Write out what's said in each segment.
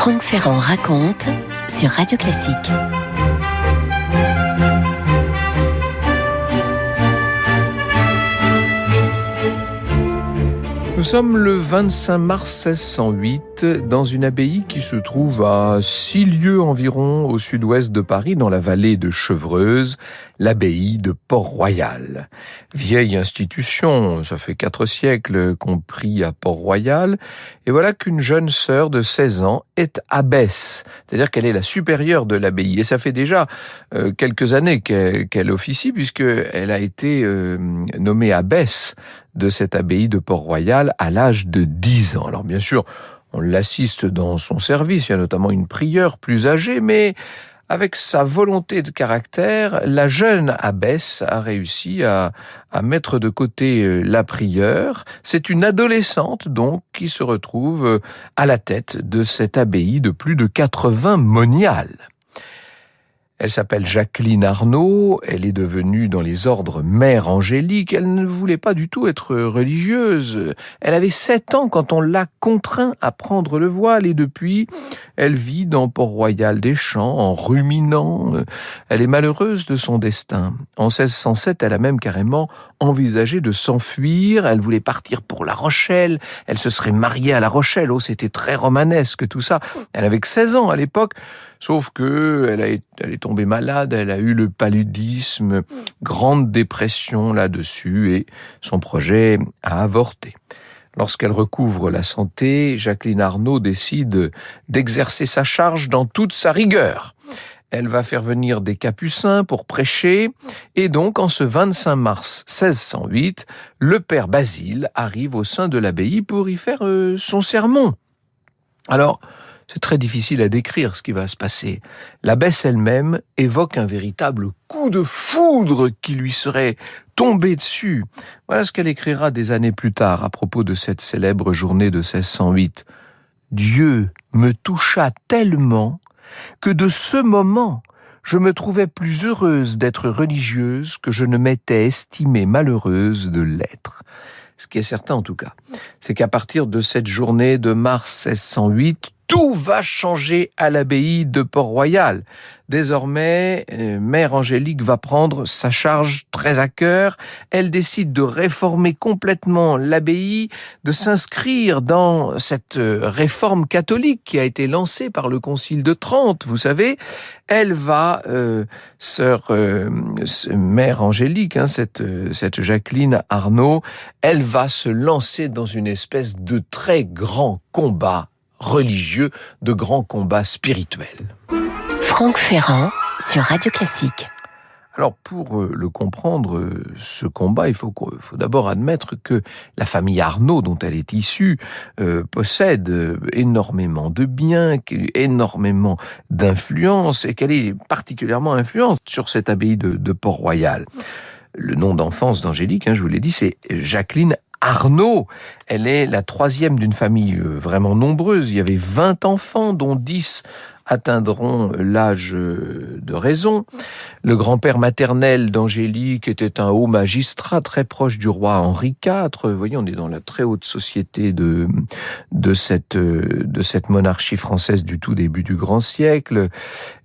Franck Ferrand raconte sur Radio Classique. Nous sommes le 25 mars 1608 dans une abbaye qui se trouve à 6 lieues environ au sud-ouest de Paris, dans la vallée de Chevreuse, l'abbaye de Port-Royal. Vieille institution, ça fait 4 siècles qu'on prie à Port-Royal, et voilà qu'une jeune sœur de 16 ans est abbesse, c'est-à-dire qu'elle est la supérieure de l'abbaye, et ça fait déjà quelques années qu'elle officie, puisqu'elle a été nommée abbesse de cette abbaye de Port-Royal à l'âge de 10 ans. Alors bien sûr, on l'assiste dans son service, il y a notamment une prieure plus âgée, mais avec sa volonté de caractère, la jeune abbesse a réussi à mettre de côté la prieure. C'est une adolescente donc qui se retrouve à la tête de cette abbaye de plus de 80 moniales. Elle s'appelle Jacqueline Arnaud, elle est devenue dans les ordres mère angélique, elle ne voulait pas du tout être religieuse. Elle avait 7 ans quand on l'a contraint à prendre le voile et depuis, elle vit dans Port-Royal des Champs en ruminant. Elle est malheureuse de son destin. En 1607, elle a même carrément envisagé de s'enfuir, elle voulait partir pour La Rochelle, elle se serait mariée à La Rochelle, c'était très romanesque tout ça. Elle avait que 16 ans à l'époque. Sauf que elle est tombée malade, elle a eu le paludisme, grande dépression là-dessus et son projet a avorté. Lorsqu'elle recouvre la santé, Jacqueline Arnaud décide d'exercer sa charge dans toute sa rigueur. Elle va faire venir des capucins pour prêcher et donc en ce 25 mars 1608, le père Basile arrive au sein de l'abbaye pour y faire son sermon. Alors, c'est très difficile à décrire ce qui va se passer. L'abbesse elle-même évoque un véritable coup de foudre qui lui serait tombé dessus. Voilà ce qu'elle écrira des années plus tard à propos de cette célèbre journée de 1608. « Dieu me toucha tellement que de ce moment, je me trouvais plus heureuse d'être religieuse que je ne m'étais estimée malheureuse de l'être. » Ce qui est certain en tout cas, c'est qu'à partir de cette journée de mars 1608, tout va changer à l'abbaye de Port-Royal. Désormais, Mère Angélique va prendre sa charge très à cœur. Elle décide de réformer complètement l'abbaye, de s'inscrire dans cette réforme catholique qui a été lancée par le Concile de Trente. Vous savez, elle va, Mère Angélique, cette Jacqueline Arnaud, elle va se lancer dans une espèce de très grand combat religieux, de grands combats spirituels. Franck Ferrand sur Radio Classique. Alors pour le comprendre, ce combat, il faut d'abord admettre que la famille Arnaud, dont elle est issue, possède énormément de biens, énormément d'influence, et qu'elle est particulièrement influente sur cette abbaye de Port-Royal. Le nom d'enfance d'Angélique, je vous l'ai dit, c'est Jacqueline Arnaud. Elle est la 3e d'une famille vraiment nombreuse. Il y avait 20 enfants, dont 10 atteindront l'âge de raison. Le grand-père maternel d'Angélique était un haut magistrat très proche du roi Henri IV. Vous voyez, on est dans la très haute société de cette monarchie française du tout début du grand siècle.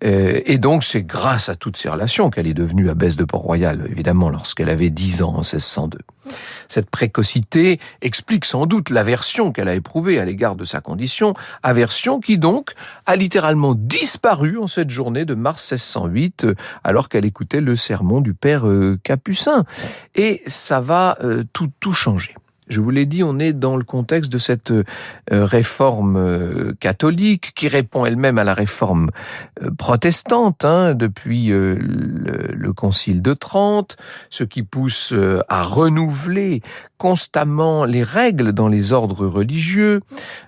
Et donc, c'est grâce à toutes ces relations qu'elle est devenue abbesse de Port-Royal, évidemment, lorsqu'elle avait 10 ans en 1602. Cette précocité explique sans doute l'aversion qu'elle a éprouvée à l'égard de sa condition, aversion qui donc a littéralement disparu en cette journée de mars 1608, alors qu'elle écoutait le sermon du père Capucin. Et ça va tout changer. Je vous l'ai dit, on est dans le contexte de cette réforme catholique qui répond elle-même à la réforme protestante depuis le Concile de Trente, ce qui pousse à renouveler constamment les règles dans les ordres religieux.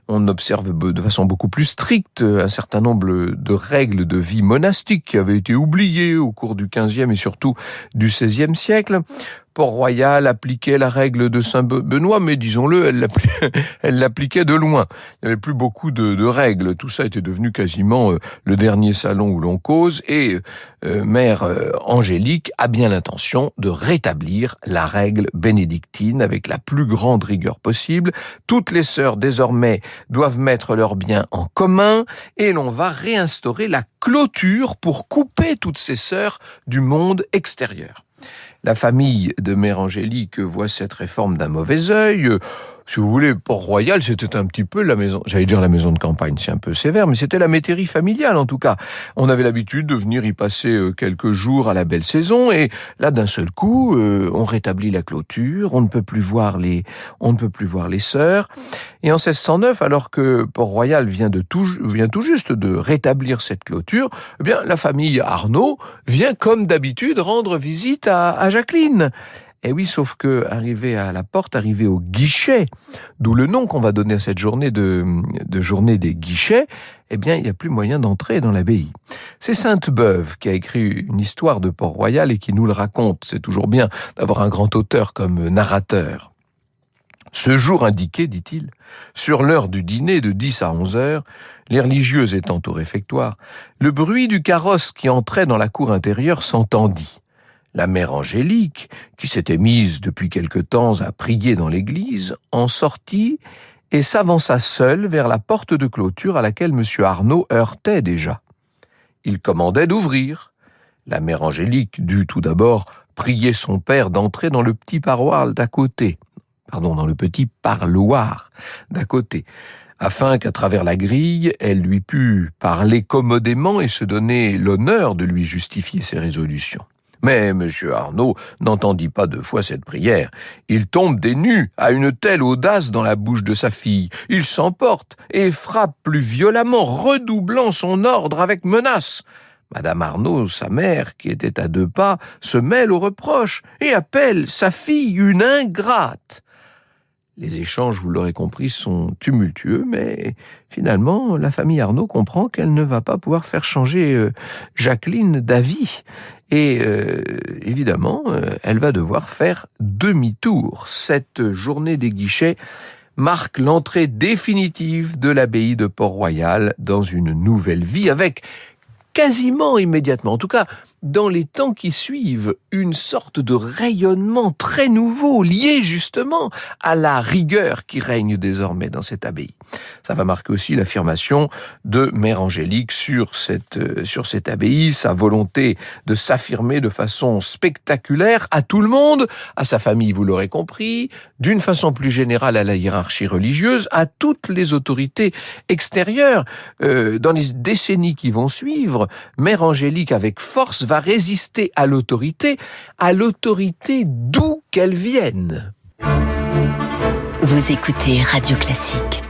On observe de façon beaucoup plus stricte un certain nombre de règles de vie monastique qui avaient été oubliées au cours du XVe et surtout du XVIe siècle. Port-Royal appliquait la règle de Saint-Benoît, mais disons-le, elle l'appliquait de loin. Il n'y avait plus beaucoup de règles. Tout ça était devenu quasiment le dernier salon où l'on cause, et Mère Angélique a bien l'intention de rétablir la règle bénédictine avec la plus grande rigueur possible. Toutes les sœurs, désormais, doivent mettre leurs biens en commun, et l'on va réinstaurer la clôture pour couper toutes ces sœurs du monde extérieur. La famille de Mère Angélique voit cette réforme d'un mauvais œil. Si vous voulez, Port-Royal, c'était un petit peu la maison, j'allais dire la maison de campagne, c'est un peu sévère, mais c'était la métairie familiale en tout cas. On avait l'habitude de venir y passer quelques jours à la belle saison, et là d'un seul coup, on rétablit la clôture, on ne peut plus voir les sœurs. Et en 1609, alors que Port-Royal vient tout juste de rétablir cette clôture, eh bien la famille Arnaud vient comme d'habitude rendre visite à Jacqueline. Et oui, sauf que, arrivé au guichet, d'où le nom qu'on va donner à cette journée de journée des guichets, eh bien, il n'y a plus moyen d'entrer dans l'abbaye. C'est Sainte-Beuve qui a écrit une histoire de Port-Royal et qui nous le raconte. C'est toujours bien d'avoir un grand auteur comme narrateur. Ce jour indiqué, dit-il, sur l'heure du dîner de 10 à 11 heures, les religieuses étant au réfectoire, le bruit du carrosse qui entrait dans la cour intérieure s'entendit. La mère Angélique, qui s'était mise depuis quelque temps à prier dans l'église, en sortit et s'avança seule vers la porte de clôture à laquelle M. Arnaud heurtait déjà. Il commandait d'ouvrir. La mère Angélique dut tout d'abord prier son père d'entrer dans le petit parloir d'à côté, afin qu'à travers la grille, elle lui pût parler commodément et se donner l'honneur de lui justifier ses résolutions. Mais M. Arnaud n'entendit pas 2 fois cette prière. Il tombe des nues à une telle audace dans la bouche de sa fille. Il s'emporte et frappe plus violemment, redoublant son ordre avec menace. Madame Arnaud, sa mère, qui était à 2 pas, se mêle aux reproches et appelle sa fille une ingrate. Les échanges, vous l'aurez compris, sont tumultueux, mais finalement, la famille Arnaud comprend qu'elle ne va pas pouvoir faire changer Jacqueline d'avis. Et évidemment, elle va devoir faire demi-tour. Cette journée des guichets marque l'entrée définitive de l'abbaye de Port-Royal dans une nouvelle vie, avec quasiment immédiatement, en tout cas dans les temps qui suivent, une sorte de rayonnement très nouveau lié justement à la rigueur qui règne désormais dans cette abbaye. Ça va marquer aussi l'affirmation de Mère Angélique sur cette abbaye, sa volonté de s'affirmer de façon spectaculaire à tout le monde, à sa famille, vous l'aurez compris, d'une façon plus générale à la hiérarchie religieuse, à toutes les autorités extérieures. Dans les décennies qui vont suivre, Mère Angélique avec force va résister à l'autorité d'où qu'elle vienne. Vous écoutez Radio Classique.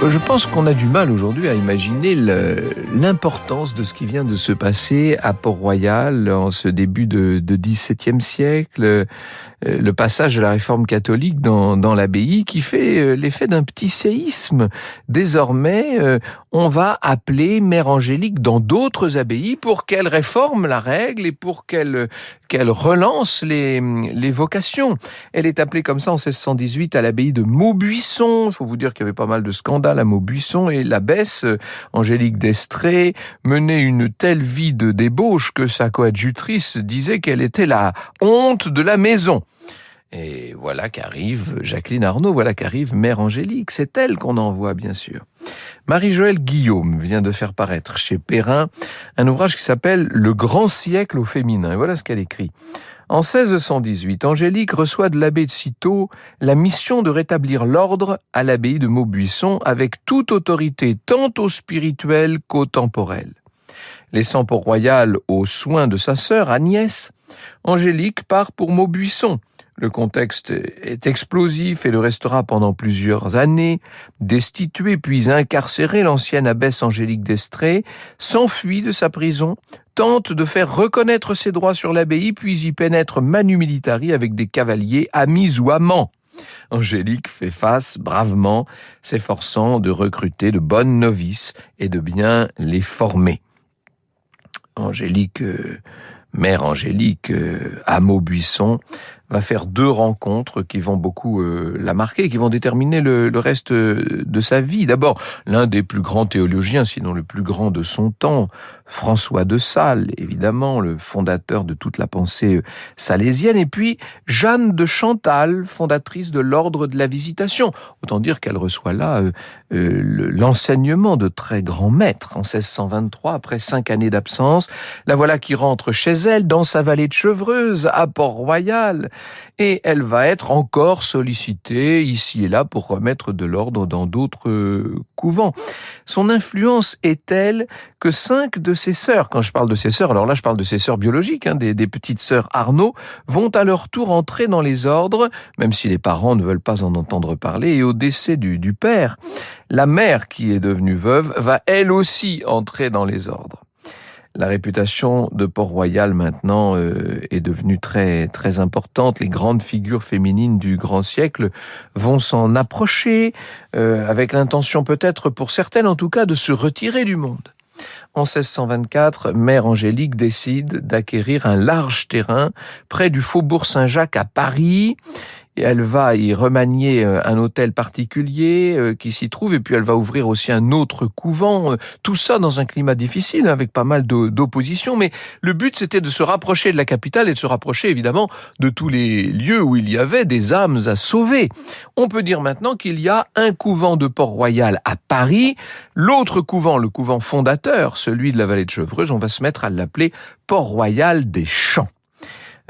Je pense qu'on a du mal aujourd'hui à imaginer l'importance de ce qui vient de se passer à Port-Royal en ce début de XVIIe siècle, le passage de la réforme catholique dans l'abbaye qui fait l'effet d'un petit séisme. Désormais, on va appeler Mère Angélique dans d'autres abbayes pour qu'elle réforme la règle et pour qu'elle relance les vocations. Elle est appelée comme ça en 1618 à l'abbaye de Maubuisson. Il faut vous dire qu'il y avait pas mal de scandales à Maubuisson, et l'abbesse Angélique d'Estrées menait une telle vie de débauche que sa coadjutrice disait qu'elle était la honte de la maison. Et voilà qu'arrive Jacqueline Arnaud, voilà qu'arrive Mère Angélique. C'est elle qu'on envoie, bien sûr. Marie-Joëlle Guillaume vient de faire paraître chez Perrin un ouvrage qui s'appelle « Le grand siècle au féminin ». Et voilà ce qu'elle écrit. En 1618, Angélique reçoit de l'abbé de Cîteaux la mission de rétablir l'ordre à l'abbaye de Maubuisson avec toute autorité tant au spirituel qu'au temporel. Laissant Port-Royal aux soins de sa sœur Agnès, Angélique part pour Maubuisson. Le contexte est explosif et le restera pendant plusieurs années. Destituée puis incarcérée, l'ancienne abbesse Angélique d'Estrées s'enfuit de sa prison, tente de faire reconnaître ses droits sur l'abbaye, puis y pénètre manu militari avec des cavaliers amis ou amants. Angélique fait face bravement, s'efforçant de recruter de bonnes novices et de bien les former. Mère Angélique à Maubuisson, va faire 2 rencontres qui vont beaucoup la marquer, qui vont déterminer le reste de sa vie. D'abord, l'un des plus grands théologiens, sinon le plus grand de son temps, François de Sales, évidemment, le fondateur de toute la pensée salésienne, et puis Jeanne de Chantal, fondatrice de l'ordre de la Visitation. Autant dire qu'elle reçoit là l'enseignement de très grands maîtres en 1623, après 5 années d'absence. La voilà qui rentre chez elle, dans sa vallée de Chevreuse, à Port-Royal, et elle va être encore sollicitée ici et là pour remettre de l'ordre dans d'autres couvents. Son influence est telle que 5 de ses sœurs, quand je parle de ses sœurs, alors là je parle de ses sœurs biologiques, des petites sœurs Arnaud, vont à leur tour entrer dans les ordres, même si les parents ne veulent pas en entendre parler, et au décès du père, la mère qui est devenue veuve va elle aussi entrer dans les ordres. La réputation de Port-Royal maintenant est devenue très très importante. Les grandes figures féminines du grand siècle vont s'en approcher avec l'intention peut-être pour certaines en tout cas de se retirer du monde. En 1624, Mère Angélique décide d'acquérir un large terrain près du faubourg Saint-Jacques à Paris. Et elle va y remanier un hôtel particulier qui s'y trouve, et puis elle va ouvrir aussi un autre couvent. Tout ça dans un climat difficile, avec pas mal d'opposition. Mais le but, c'était de se rapprocher de la capitale et de se rapprocher, évidemment, de tous les lieux où il y avait des âmes à sauver. On peut dire maintenant qu'il y a un couvent de Port-Royal à Paris. L'autre couvent, le couvent fondateur, celui de la vallée de Chevreuse, on va se mettre à l'appeler Port-Royal des Champs.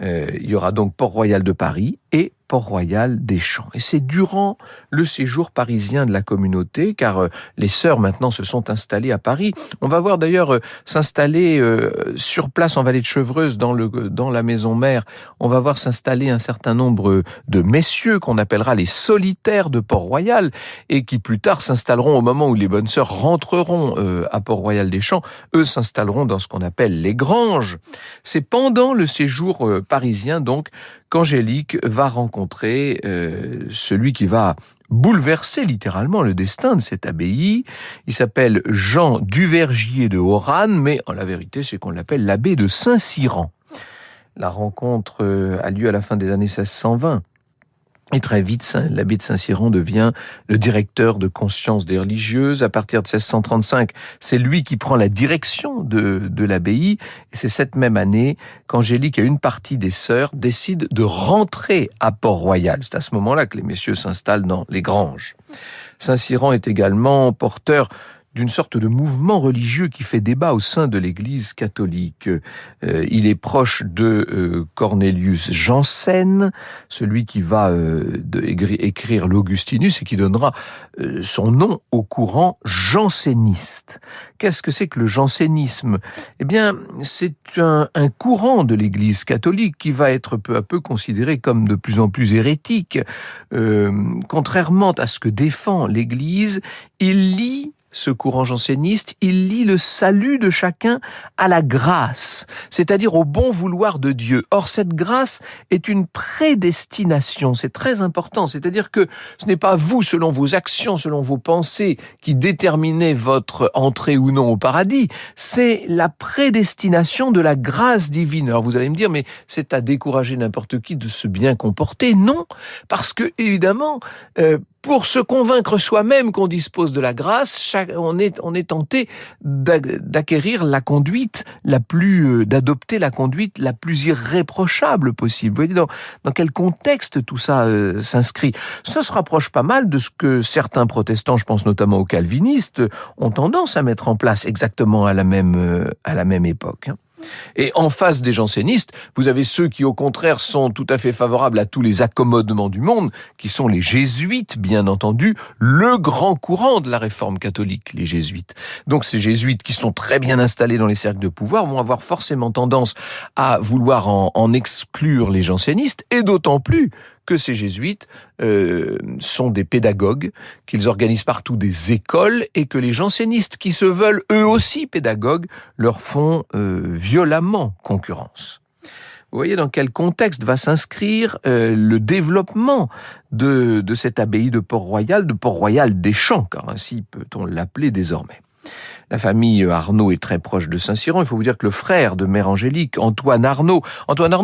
Il y aura donc Port-Royal de Paris et Port-Royal des Champs. Et c'est durant le séjour parisien de la communauté, car les sœurs maintenant se sont installées à Paris. On va voir d'ailleurs s'installer sur place en vallée de Chevreuse, dans la maison mère, on va voir s'installer un certain nombre de messieurs qu'on appellera les solitaires de Port-Royal, et qui plus tard s'installeront au moment où les bonnes sœurs rentreront à Port-Royal des Champs. Eux s'installeront dans ce qu'on appelle les granges. C'est pendant le séjour parisien donc qu'Angélique va rencontrer celui qui va bouleverser littéralement le destin de cette abbaye. Il s'appelle Jean Duvergier de Oranne, mais en la vérité, c'est qu'on l'appelle l'abbé de Saint-Cyran. La rencontre a lieu à la fin des années 1620. Et très vite, l'abbé de Saint-Cyran devient le directeur de conscience des religieuses. À partir de 1635, c'est lui qui prend la direction de l'abbaye. Et c'est cette même année qu'Angélique et une partie des sœurs décident de rentrer à Port-Royal. C'est à ce moment-là que les messieurs s'installent dans les granges. Saint-Cyran est également porteur d'une sorte de mouvement religieux qui fait débat au sein de l'Église catholique. Il est proche de Cornelius Jansen, celui qui va écrire l'Augustinus et qui donnera son nom au courant janséniste. Qu'est-ce que c'est que le jansénisme ? Eh bien, c'est un courant de l'Église catholique qui va être peu à peu considéré comme de plus en plus hérétique. Contrairement à ce que défend l'Église, ce courant janséniste, il lie le salut de chacun à la grâce, c'est-à-dire au bon vouloir de Dieu. Or, cette grâce est une prédestination, c'est très important, c'est-à-dire que ce n'est pas vous, selon vos actions, selon vos pensées, qui déterminez votre entrée ou non au paradis, c'est la prédestination de la grâce divine. Alors vous allez me dire, mais c'est à décourager n'importe qui de se bien comporter. Non, parce que, évidemment, pour se convaincre soi-même qu'on dispose de la grâce, on est tenté d'acquérir la conduite d'adopter la conduite la plus irréprochable possible. Vous voyez dans quel contexte tout ça s'inscrit. Ça se rapproche pas mal de ce que certains protestants, je pense notamment aux calvinistes, ont tendance à mettre en place exactement à la même époque. Et en face des jansénistes, vous avez ceux qui, au contraire, sont tout à fait favorables à tous les accommodements du monde, qui sont les jésuites, bien entendu, le grand courant de la réforme catholique, les jésuites. Donc ces jésuites qui sont très bien installés dans les cercles de pouvoir vont avoir forcément tendance à vouloir en exclure les jansénistes, et d'autant plus que ces jésuites sont des pédagogues, qu'ils organisent partout des écoles, et que les jansénistes qui se veulent eux aussi pédagogues leur font violemment concurrence. Vous voyez dans quel contexte va s'inscrire le développement de cette abbaye de Port-Royal des Champs, car ainsi peut-on l'appeler désormais. La famille Arnaud est très proche de Saint-Cyran. Il faut vous dire que le frère de Mère Angélique, Antoine Arnaud,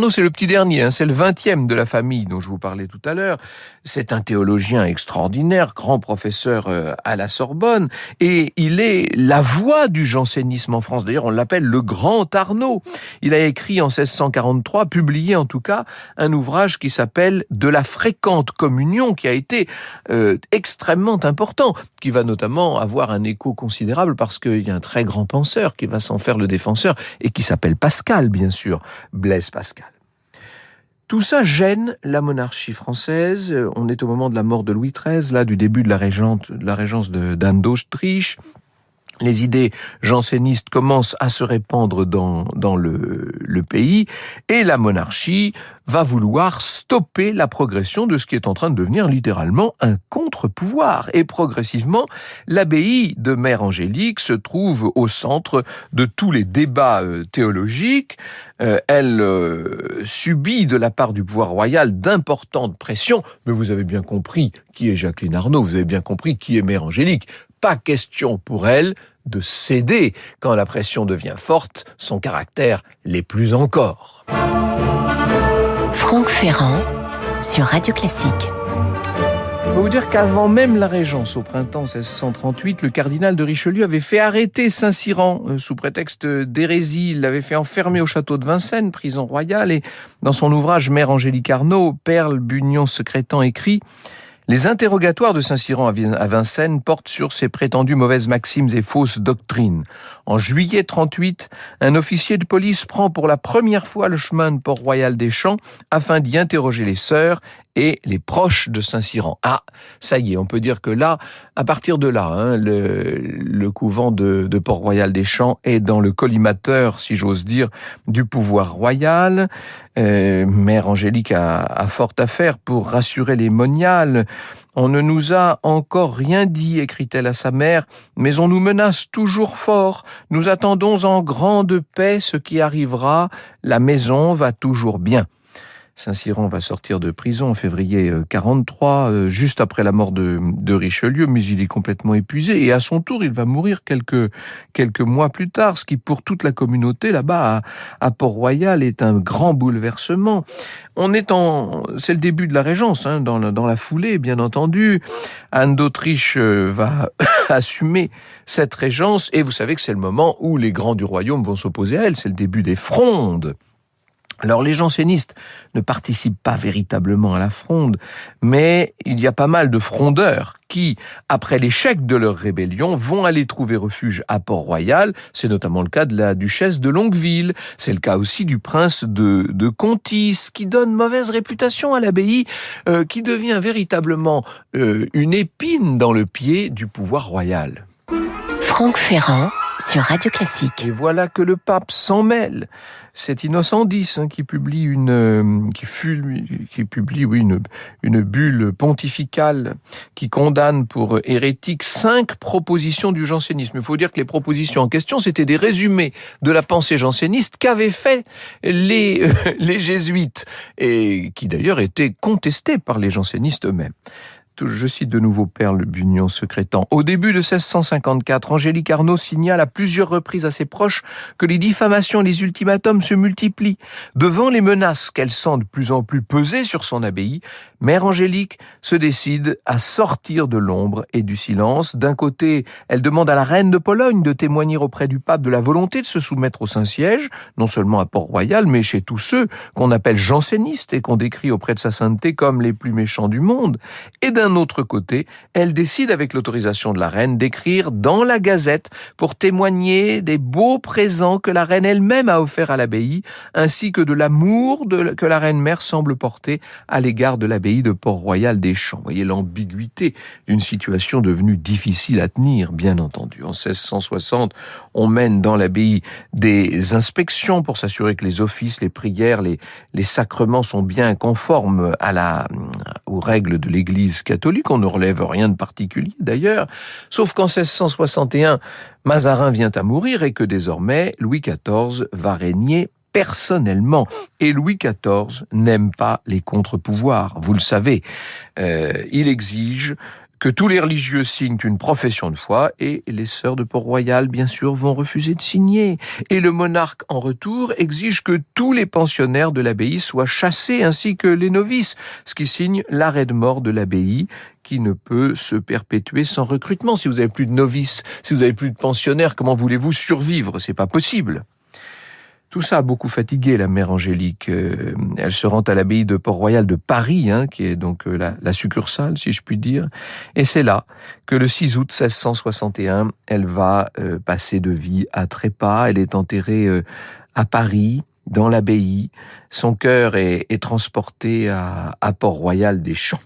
c'est le petit dernier, c'est le 20e de la famille dont je vous parlais tout à l'heure. C'est un théologien extraordinaire, grand professeur à la Sorbonne, et il est la voix du jansénisme en France. D'ailleurs, on l'appelle le grand Arnaud. Il a écrit en 1643, publié en tout cas, un ouvrage qui s'appelle « De la fréquente communion », qui a été extrêmement important, qui va notamment avoir un écho considérable parce qu'il y a un très grand penseur qui va s'en faire le défenseur et qui s'appelle Pascal, bien sûr, Blaise Pascal. Tout ça gêne la monarchie française. On est au moment de la mort de Louis XIII, là, du début de la régence d'Anne d'Autriche. Les idées jansénistes commencent à se répandre dans le pays et la monarchie va vouloir stopper la progression de ce qui est en train de devenir littéralement un contre-pouvoir. Et progressivement, l'abbaye de Mère Angélique se trouve au centre de tous les débats théologiques. Elle subit de la part du pouvoir royal d'importantes pressions. Mais vous avez bien compris qui est Jacqueline Arnaud, vous avez bien compris qui est Mère Angélique. Pas question pour elle de céder quand la pression devient forte, son caractère l'est plus encore. Franck Ferrand sur Radio Classique. Je peux vous dire qu'avant même la Régence, au printemps 1638, le cardinal de Richelieu avait fait arrêter Saint-Cyran sous prétexte d'hérésie. Il l'avait fait enfermer au château de Vincennes, prison royale, et dans son ouvrage Mère Angélique Arnaud, Perle Bugnon Secrétan écrit: les interrogatoires de Saint-Cyran à Vincennes portent sur ses prétendues mauvaises maximes et fausses doctrines. En juillet 38, un officier de police prend pour la première fois le chemin de Port-Royal des Champs afin d'y interroger les sœurs et les proches de Saint-Cyran. Ah, ça y est, on peut dire que là, à partir de là, le couvent de Port-Royal des Champs est dans le collimateur, si j'ose dire, du pouvoir royal. Mère Angélique a fort à faire pour rassurer les moniales. On ne nous a encore rien dit, écrit-elle à sa mère, mais on nous menace toujours fort. Nous attendons en grande paix ce qui arrivera. La maison va toujours bien. Saint-Cyran va sortir de prison en février 43, juste après la mort de Richelieu, mais il est complètement épuisé. Et à son tour, il va mourir quelques mois plus tard, ce qui pour toute la communauté là-bas à Port-Royal est un grand bouleversement. C'est le début de la Régence, dans la foulée, bien entendu. Anne d'Autriche va assumer cette Régence, et vous savez que c'est le moment où les grands du royaume vont s'opposer à elle. C'est le début des frondes. Alors les jansénistes ne participent pas véritablement à la fronde, mais il y a pas mal de frondeurs qui, après l'échec de leur rébellion, vont aller trouver refuge à Port-Royal. C'est notamment le cas de la duchesse de Longueville. C'est le cas aussi du prince de Contis, qui donne mauvaise réputation à l'abbaye, qui devient véritablement une épine dans le pied du pouvoir royal. Franck Ferrand sur Radio Classique. Et voilà que le pape s'en mêle. C'est Innocent X qui publie une bulle pontificale qui condamne pour hérétique 5 propositions du jansénisme. Il faut dire que les propositions en question, c'était des résumés de la pensée janséniste qu'avaient fait les jésuites et qui d'ailleurs étaient contestés par les jansénistes eux-mêmes. Je cite de nouveau Perle Bugnon Secrétan. Au début de 1654, Angélique Arnaud signale à plusieurs reprises à ses proches que les diffamations et les ultimatums se multiplient. Devant les menaces qu'elle sent de plus en plus peser sur son abbaye, Mère Angélique se décide à sortir de l'ombre et du silence. D'un côté, elle demande à la reine de Pologne de témoigner auprès du pape de la volonté de se soumettre au Saint-Siège, non seulement à Port-Royal, mais chez tous ceux qu'on appelle jansénistes et qu'on décrit auprès de sa sainteté comme les plus méchants du monde. Et d'un autre côté, elle décide, avec l'autorisation de la reine, d'écrire dans la Gazette pour témoigner des beaux présents que la reine elle-même a offerts à l'abbaye, ainsi que de l'amour que la reine-mère semble porter à l'égard de l'abbaye de Port-Royal des Champs. Vous voyez l'ambiguïté d'une situation devenue difficile à tenir, bien entendu. En 1660, on mène dans l'abbaye des inspections pour s'assurer que les offices, les prières, les sacrements sont bien conformes aux règles de l'Église catholique. On ne relève rien de particulier d'ailleurs, sauf qu'en 1661, Mazarin vient à mourir et que désormais Louis XIV va régner personnellement. Et Louis XIV n'aime pas les contre-pouvoirs, vous le savez. Il exige que tous les religieux signent une profession de foi et les sœurs de Port-Royal, bien sûr, vont refuser de signer. Et le monarque, en retour, exige que tous les pensionnaires de l'abbaye soient chassés ainsi que les novices, ce qui signe l'arrêt de mort de l'abbaye qui ne peut se perpétuer sans recrutement. Si vous n'avez plus de novices, si vous n'avez plus de pensionnaires, comment voulez-vous survivre? C'est pas possible. Tout ça a beaucoup fatigué la mère Angélique. Elle se rend à l'abbaye de Port-Royal de Paris, qui est donc la succursale, si je puis dire. Et c'est là que le 6 août 1661, elle va passer de vie à trépas. Elle est enterrée à Paris, dans l'abbaye. Son cœur est transporté à Port-Royal des Champs.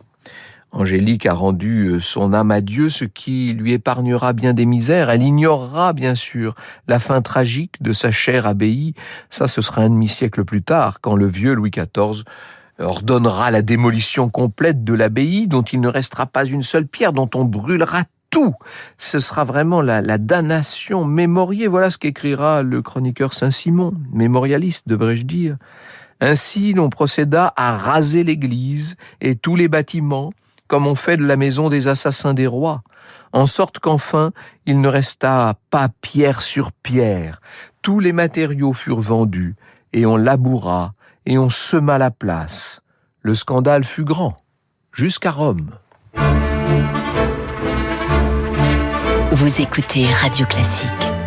Angélique a rendu son âme à Dieu, ce qui lui épargnera bien des misères. Elle ignorera, bien sûr, la fin tragique de sa chère abbaye. Ça, ce sera un demi-siècle plus tard, quand le vieux Louis XIV ordonnera la démolition complète de l'abbaye, dont il ne restera pas une seule pierre, dont on brûlera tout. Ce sera vraiment la damnation mémoriée. Voilà ce qu'écrira le chroniqueur Saint-Simon, mémorialiste, devrais-je dire. Ainsi, l'on procéda à raser l'église et tous les bâtiments, comme on fait de la maison des assassins des rois, en sorte qu'enfin, il ne resta pas pierre sur pierre. Tous les matériaux furent vendus, et on laboura, et on sema la place. Le scandale fut grand, jusqu'à Rome. Vous écoutez Radio Classique.